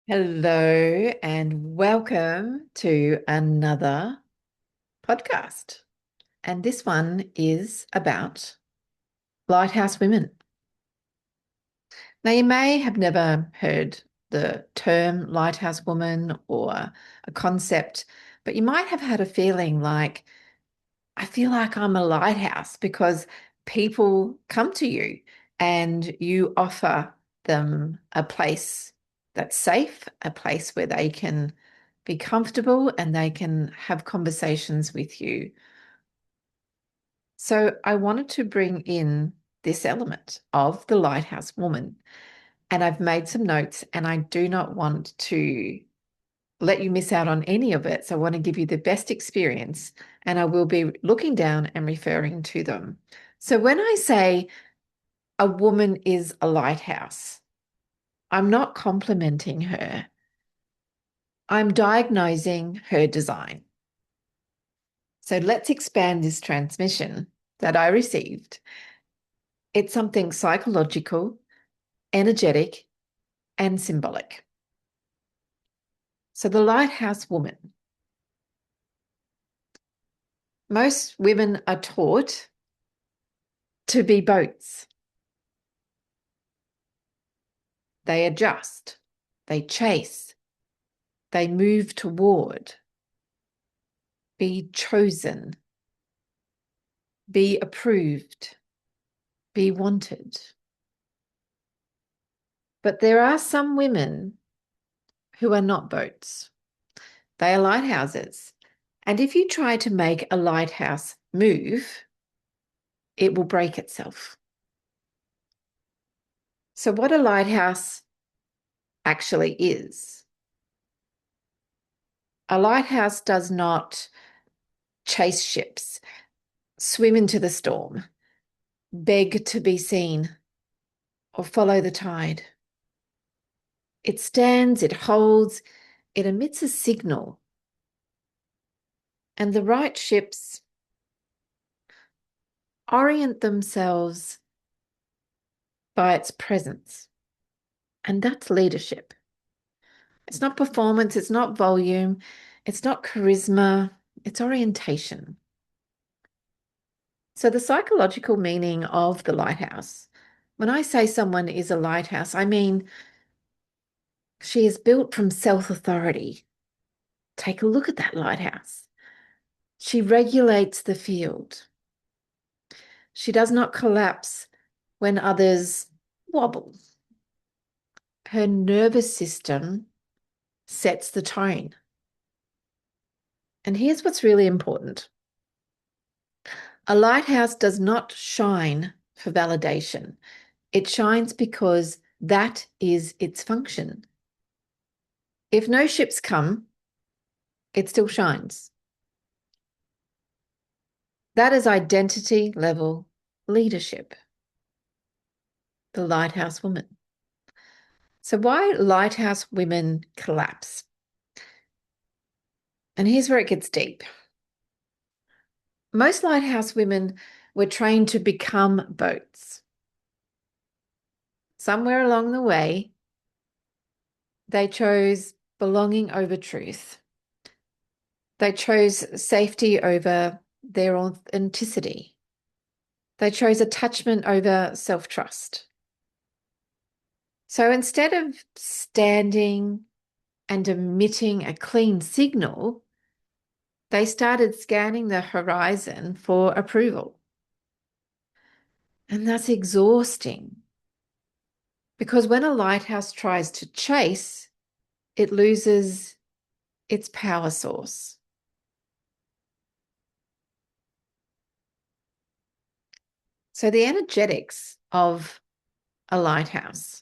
Hello and welcome to another podcast. And this one is about Lighthouse Women. Now, you may have never heard the term Lighthouse Woman or a concept, but you might have had a feeling like, I feel like I'm a lighthouse because people come to you and you offer them a place that's safe, a place where they can be comfortable and they can have conversations with you. So I wanted to bring in this element of the lighthouse woman. And I've made some notes and I do not want to let you miss out on any of it. So I want to give you the best experience and I will be looking down and referring to them. So when I say a woman is a lighthouse, I'm not complimenting her. I'm diagnosing her design. So let's expand this transmission that I received. It's something psychological, energetic, and symbolic. So the lighthouse woman. Most women are taught to be boats. They adjust, they chase, they move toward, be chosen, be approved, be wanted. But there are some women who are not boats. They are lighthouses. And if you try to make a lighthouse move, it will break itself. So what a lighthouse actually is. A lighthouse does not chase ships, swim into the storm, beg to be seen, or follow the tide. It stands, it holds, it emits a signal. And the right ships orient themselves by its presence. And that's leadership. It's not performance, it's not volume, it's not charisma, it's orientation. So the psychological meaning of the lighthouse, when I say someone is a lighthouse, I mean she is built from self-authority. Take a look at that lighthouse. She regulates the field. She does not collapse when others wobble. Her nervous system sets the tone. And here's what's really important. A lighthouse does not shine for validation. It shines because that is its function. If no ships come, it still shines. That is identity level leadership. The lighthouse woman. So why lighthouse women collapse? And here's where it gets deep. Most lighthouse women were trained to become boats. Somewhere along the way, they chose belonging over truth. They chose safety over their authenticity. They chose attachment over self-trust. So instead of standing and emitting a clean signal, they started scanning the horizon for approval. And that's exhausting because when a lighthouse tries to chase, it loses its power source. So the energetics of a lighthouse.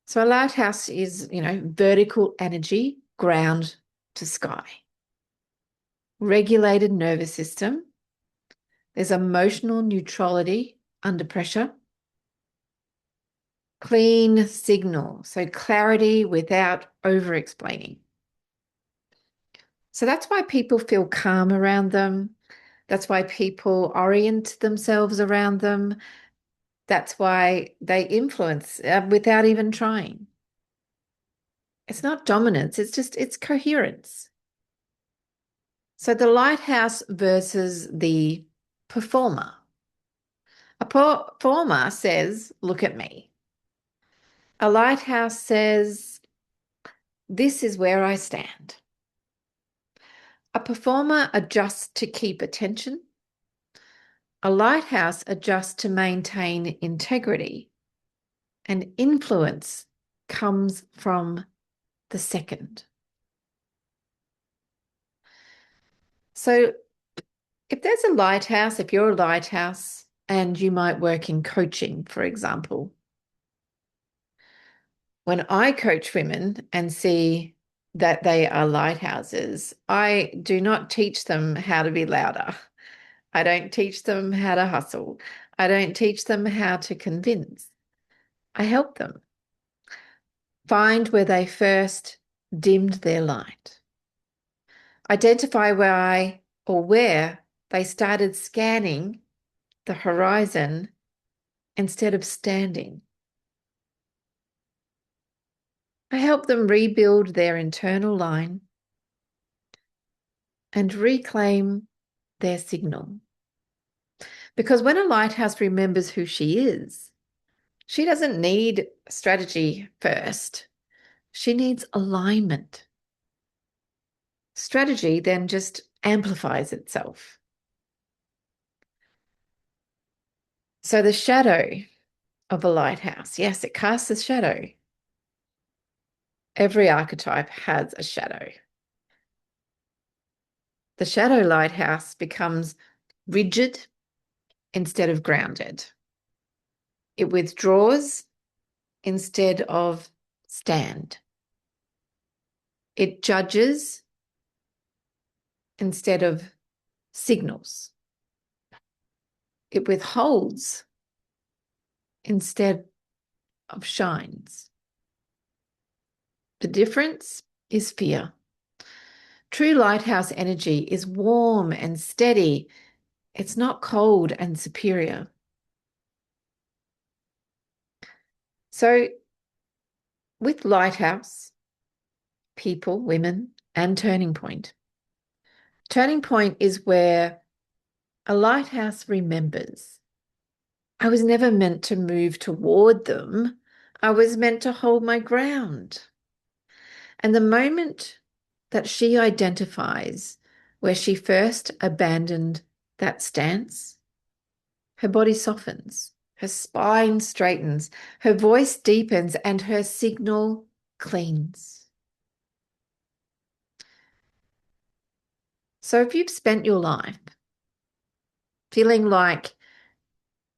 So a lighthouse is, vertical energy, ground to sky. Regulated nervous system. There's emotional neutrality under pressure. Clean signal, so clarity without over-explaining. So that's why people feel calm around them. That's why people orient themselves around them. That's why they influence without even trying. It's not dominance, it's coherence. So the lighthouse versus the performer. A performer says, look at me. A lighthouse says, this is where I stand. A performer adjusts to keep attention. A lighthouse adjusts to maintain integrity. And influence comes from the second. So if there's a lighthouse, if you're a lighthouse and you might work in coaching, for example, when I coach women and see that they are lighthouses, I do not teach them how to be louder. I don't teach them how to hustle. I don't teach them how to convince. I help them find where they first dimmed their light, identify where they started scanning the horizon instead of standing. I help them rebuild their internal line and reclaim their signal. Because when a lighthouse remembers who she is, she doesn't need strategy first. She needs alignment. Strategy then just amplifies itself. So the shadow of a lighthouse, yes, it casts a shadow. Every archetype has a shadow. The shadow lighthouse becomes rigid instead of grounded. It withdraws instead of stand. It judges instead of signals. It withholds instead of shines. The difference is fear. True lighthouse energy is warm and steady. It's not cold and superior. So with lighthouse, people, women, and turning point. Turning point is where a lighthouse remembers. I was never meant to move toward them. I was meant to hold my ground. And the moment that she identifies where she first abandoned that stance, her body softens, her spine straightens, her voice deepens, and her signal cleans. So if you've spent your life feeling like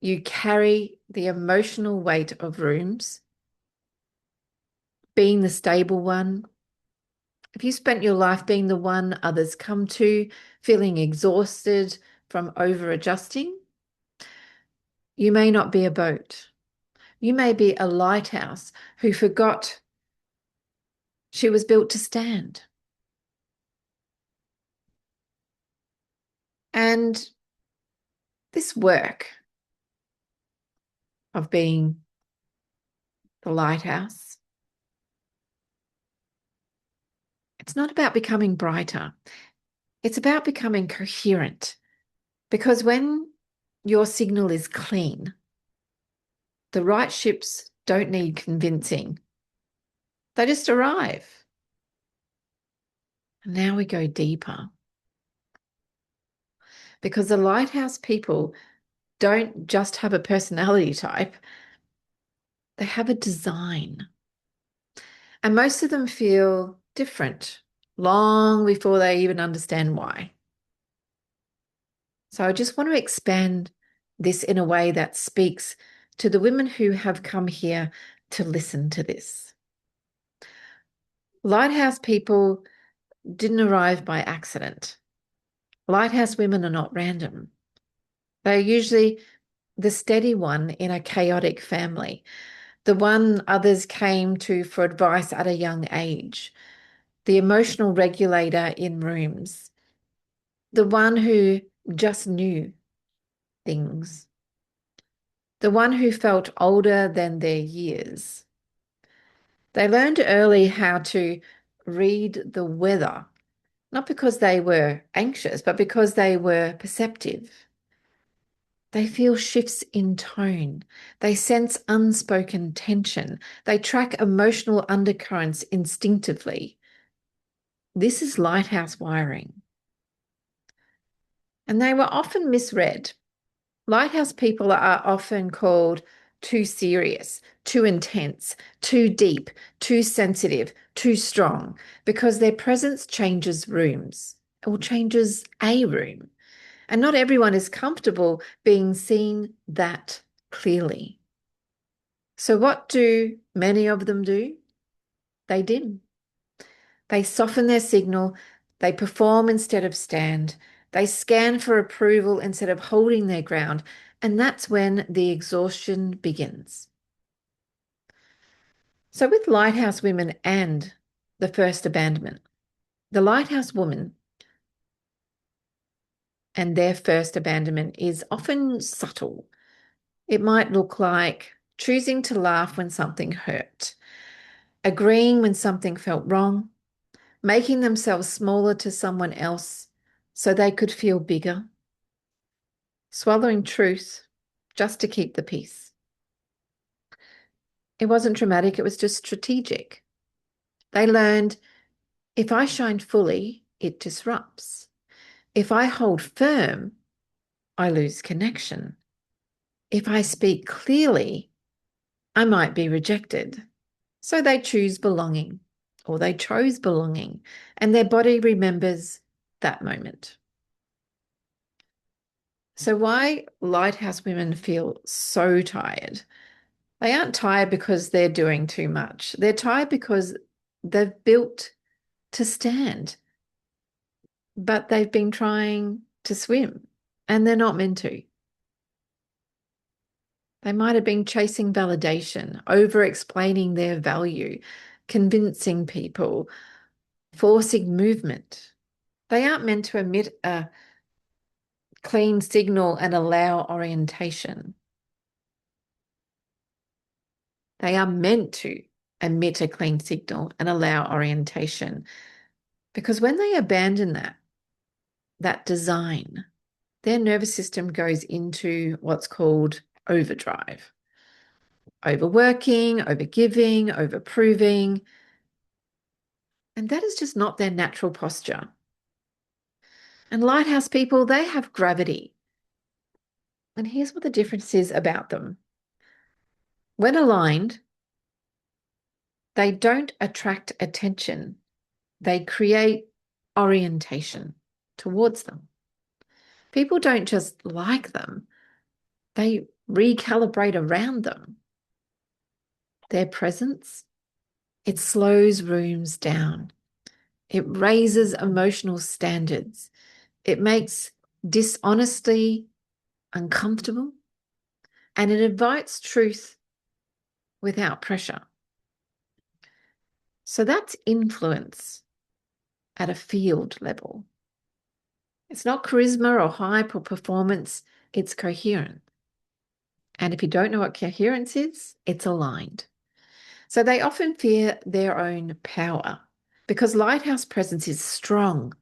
you carry the emotional weight of rooms, being the stable one, if you spent your life being the one others come to, feeling exhausted from over adjusting, you may not be a boat. You may be a lighthouse who forgot she was built to stand. And this work of being the lighthouse, it's not about becoming brighter. It's about becoming coherent. Because when your signal is clean, the right ships don't need convincing. They just arrive. And now we go deeper. Because the lighthouse people don't just have a personality type, they have a design. And most of them feel different long before they even understand why. So I just want to expand this in a way that speaks to the women who have come here to listen to this. Lighthouse people didn't arrive by accident. Lighthouse women are not random. They're usually the steady one in a chaotic family, the one others came to for advice at a young age, the emotional regulator in rooms, the one who just knew things, the one who felt older than their years. They learned early how to read the weather, not because they were anxious, but because they were perceptive. They feel shifts in tone. They sense unspoken tension. They track emotional undercurrents instinctively. This is lighthouse wiring. And they were often misread. Lighthouse people are often called too serious, too intense, too deep, too sensitive, too strong, because their presence changes rooms or changes a room. And not everyone is comfortable being seen that clearly. So, what do many of them do? They dim. They soften their signal. They perform instead of stand. They scan for approval instead of holding their ground. And that's when the exhaustion begins. So, with Lighthouse Women and the first abandonment, the Lighthouse Woman and their first abandonment is often subtle. It might look like choosing to laugh when something hurt, agreeing when something felt wrong, making themselves smaller to someone else so they could feel bigger, swallowing truth just to keep the peace. It wasn't dramatic, it was just strategic. They learned if I shine fully, it disrupts. If I hold firm, I lose connection. If I speak clearly, I might be rejected. So they choose belonging, or they chose belonging, and their body remembers that moment. So, why lighthouse women feel so tired? They aren't tired because they're doing too much. They're tired because they've built to stand, but they've been trying to swim and they're not meant to. They might have been chasing validation, over explaining their value, convincing people, forcing movement. They aren't meant to emit a clean signal and allow orientation. They are meant to emit a clean signal and allow orientation. Because when they abandon that design, their nervous system goes into what's called overdrive. Overworking, overgiving, overproving. And that is just not their natural posture. And lighthouse people, they have gravity. And here's what the difference is about them. When aligned, they don't attract attention. They create orientation towards them. People don't just like them, they recalibrate around them. Their presence, it slows rooms down. It raises emotional standards. It makes dishonesty uncomfortable, and it invites truth without pressure. So that's influence at a field level. It's not charisma or hype or performance, it's coherent. And if you don't know what coherence is, it's aligned. So they often fear their own power because lighthouse presence is strong.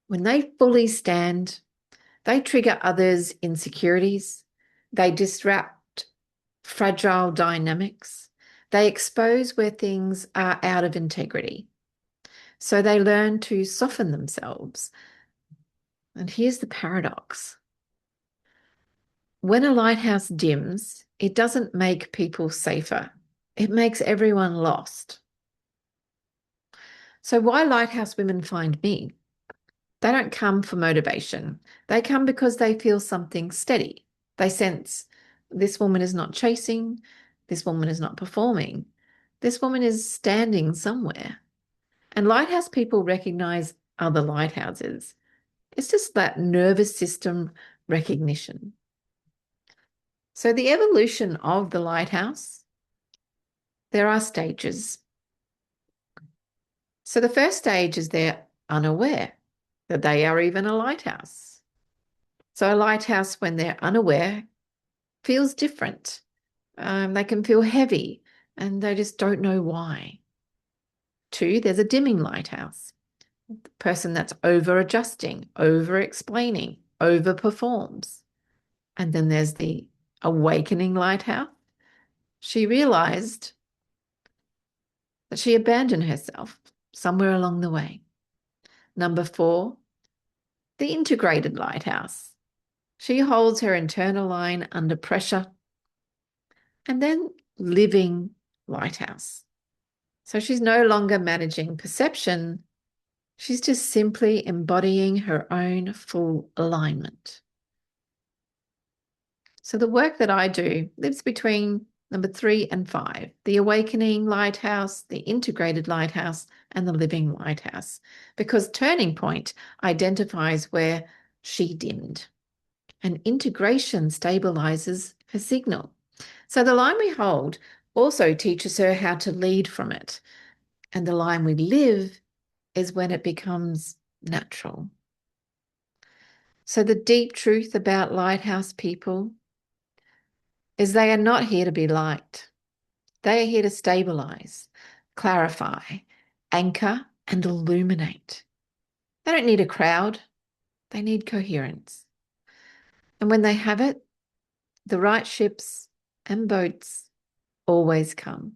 When they fully stand, they trigger others' insecurities. They disrupt fragile dynamics. They expose where things are out of integrity. So they learn to soften themselves. And here's the paradox. When a lighthouse dims, it doesn't make people safer. It makes everyone lost. So why lighthouse women find me? They don't come for motivation. They come because they feel something steady. They sense this woman is not chasing, this woman is not performing, this woman is standing somewhere. And lighthouse people recognize other lighthouses. It's just that nervous system recognition. So the evolution of the lighthouse, there are stages. So the first stage is they're unaware that they are even a lighthouse. So a lighthouse, when they're unaware, feels different. They can feel heavy and they just don't know why. 2, there's a dimming lighthouse, the person that's over adjusting, over explaining, overperforms. And then there's the awakening lighthouse. She realized that she abandoned herself somewhere along the way. Number 4, the integrated lighthouse. She holds her internal line under pressure. And then living lighthouse. So she's no longer managing perception. She's just simply embodying her own full alignment. So the work that I do lives between number 3 and 5, the awakening lighthouse, the integrated lighthouse, and the living lighthouse, because turning point identifies where she dimmed, and integration stabilizes her signal. So the line we hold also teaches her how to lead from it, and the line we live is when it becomes natural. So the deep truth about lighthouse people is they are not here to be liked. They are here to stabilize, clarify, anchor, and illuminate. They don't need a crowd. They need coherence. And when they have it, the right ships and boats always come.